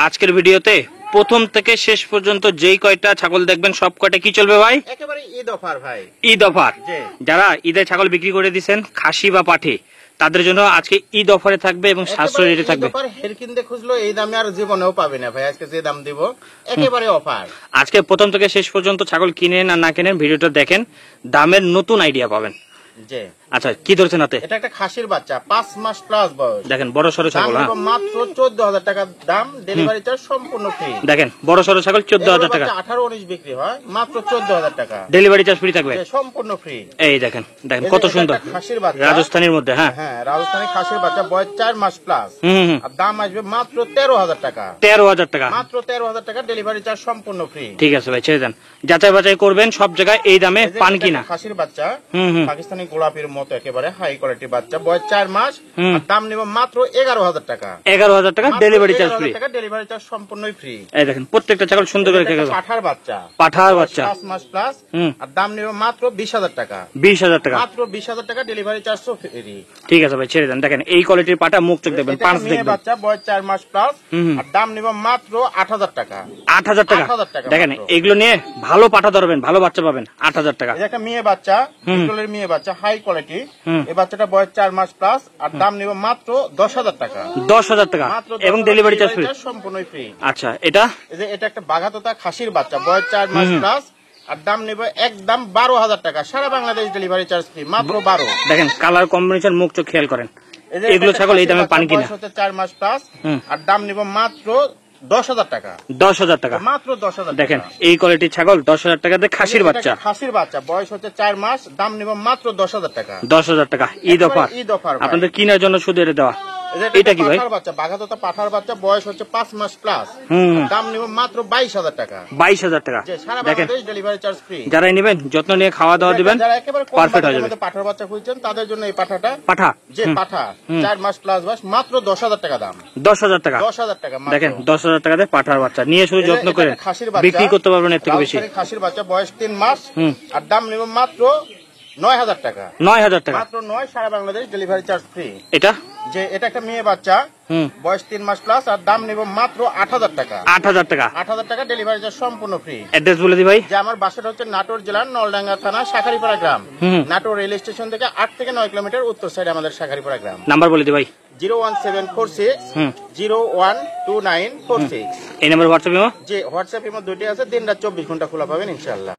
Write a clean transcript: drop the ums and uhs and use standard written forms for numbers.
আজকের ভিডিওতে প্রথম থেকে শেষ পর্যন্ত যেই কয়টা ছাগল দেখবেন সব কয়টা কি চলবে ভাই? একেবারে ঈদ অফার ভাই। ঈদ অফার। যারা ঈদে ছাগল বিক্রি করে দিচ্ছেন খাসি বা পাঠি, তাদের জন্য আজকে ঈদ অফারে থাকবে এবং সাশ্রয়ী রেটে থাকবে। হেরকিনতে খুঁজলো এই দামে আর জীবনেও পাবে না ভাই। আজকে যে দাম দিব একেবারে অফার। আজকে প্রথম থেকে শেষ পর্যন্ত ছাগল কিনেন আর না কিনেন ভিডিওটা দেখেন, দামের নতুন আইডিয়া পাবেন। জি আচ্ছা, কি ধরছেন হাতে? এটা একটা খাসির বাচ্চা, 5 মাস প্লাস বয়স। দেখেন বড় সরো ছাগল, হ্যাঁ মাত্র 14,000 টাকা দাম, ডেলিভারি চার্জ সম্পূর্ণ ফ্রি। দেখেন বড় সরো ছাগল 14,000 টাকা, 18-19 বিক্রি হয়, মাত্র 14,000 টাকা, ডেলিভারি চার্জ ফ্রি থাকবে, সম্পূর্ণ ফ্রি। এই দেখেন দেখেন কত সুন্দর খাসির বাচ্চা, রাজস্থানের মধ্যে। হ্যাঁ হ্যাঁ, রাজস্থানী খাসির বাচ্চা, বয়স 4 মাস প্লাস। আর দাম আসবে মাত্র 13,000 টাকা, 13,000 টাকা, মাত্র 13,000 টাকা, ডেলিভারি চার্জ সম্পূর্ণ ফ্রি। ঠিক আছে ভাই, ছেড়ে দেন, যাচাই বাছাই করবেন সব জায়গায় এই দামে পান কিনা। খাসির বাচ্চা পাকিস্তানি গোলাপির মতো একেবারে হাই কোয়ালিটি বাচ্চা, বয়স 4 মাস। দাম নিব মাত্র 11,000 টাকা, 11,000 টাকা, delivery charge free. Delivery charge সম্পূর্ণই ফ্রি। এই দেখেন প্রত্যেকটা ছাগল সুন্দর করে রেখে গেল। পাঠার বাচ্চা, পাঠার বাচ্চা 5 মাস প্লাস। আর দাম নিব মাত্র 20,000 টাকা, 20,000 টাকা, মাত্র 20,000 টাকা, ডেলিভারি চার্জ ফ্রি। ঠিক আছে ভাই, ছেড়ে দেন। দেখেন এই কোয়ালিটির পাটা, মুখ চোখ দেখবেন, পাঁচ দেখবেন। বাচ্চা বয়স 4 মাস প্লাস। আর দাম নিব মাত্র 8,000 টাকা, 8,000 টাকা। 8,000 টাকা। দেখেন এগুলো নিয়ে ভালো পাঠা ধরবেন, ভালো বাচ্চা পাবেন। 8,000 টাকা। এই একটা মেয়ে বাচ্চা, বিটলের মেয়ে বাচ্চা, হাই কোয়ালিটি। এই বাচ্চাটা বয়স 4 মাস প্লাস। আর দাম নিব মাত্র 10,000 টাকা, 10,000 টাকা, এবং ডেলিভারি চার্জ ফ্রি, সম্পূর্ণই ফ্রি। আচ্ছা, এটা এটা একটা বাঘাতোতা খাসির বাচ্চা, বয়স 4 মাস প্লাস। আর দাম নেব একদম 12,000 টাকা, সারা বাংলাদেশ ডেলিভারি চার্জ ফ্রি, মাত্র 12। দেখেন কালার কম্বিনেশন, মুখ চোখ খেয়াল করেন। এগুলো ছাগল এই দামে পান কিনা। 4 মাস প্লাস। আর দাম নেব মাত্র 10,000 টাকা, 10,000 টাকা, মাত্র 10,000। দেখেন এই কোয়ালিটির ছাগল 10,000 টাকাতে খাসির বাচ্চা, খাসির বাচ্চা, বয়স হচ্ছে 4 মাস। দাম নেব মাত্র 10,000 টাকা, 10,000 টাকা। ঈদ অফার, ঈদ অফার আপনাদের কিনার জন্য শুধু এটা দেওয়া। এটা কি ভাই? বাচ্চা, বাঘাতোতা পাঠার বাচ্চা, বয়স হচ্ছে 5 মাস প্লাস। দাম নিব মাত্র 22,000 টাকা, 22,000 টাকা। সারা বাংলাদেশ ডেলিভারি চার্জ ফ্রি। যারাই নেবেন যত্ন নিয়ে খাওয়া দাওয়া দিবেন, পারফেক্ট হয়ে যাবে। পাঠার বাচ্চা খুঁজছেন তাদের জন্য এই পাঠাটা, পাঠা যে পাঠা 4 মাস প্লাস বয়স, মাত্র 10,000 টাকা দাম, 10,000 টাকা, 10,000 টাকা। দেখেন 10,000 টাকাতে পাঠার বাচ্চা নিয়ে শুধু যত্ন করেন, বিক্রি করতে পারবেন এর থেকে বেশি। খাসির বাচ্চা, বয়স 3 মাস। আর দাম নিব মাত্র 9,000 টাকা, 9,000 টাকা, মাত্র 9, সারা বাংলাদেশ ডেলিভারি চার্জ ফ্রি। এটা এটা একটা মেয়ে বাচ্চা, বয়স 3 মাস প্লাস। আর দাম নিব মাত্র 8,000 টাকা, 8,000 টাকা, 8,000 টাকা, ডেলিভারি চার্জ সম্পূর্ণ ফ্রি। অ্যাড্রেস বলে দি ভাই। যে আমার বাসাটা হচ্ছে নাটোর জেলার নলডাঙ্গা থানা, শাখারিপাড়া গ্রাম। নাটোর রেল স্টেশন থেকে 8 থেকে 9 কিলোমিটার উত্তর সাইডে আমাদের শাখারিপাড়া গ্রাম। নাম্বার বলে দি ভাই। 01746 012946। এই নাম্বার হোয়াটসঅ্যাপ, যে হোয়াটসঅ্যাপ এর দুইটি আছে, দিন রাত 24 ঘন্টা খোলা পাবেন ইনশাআল্লাহ।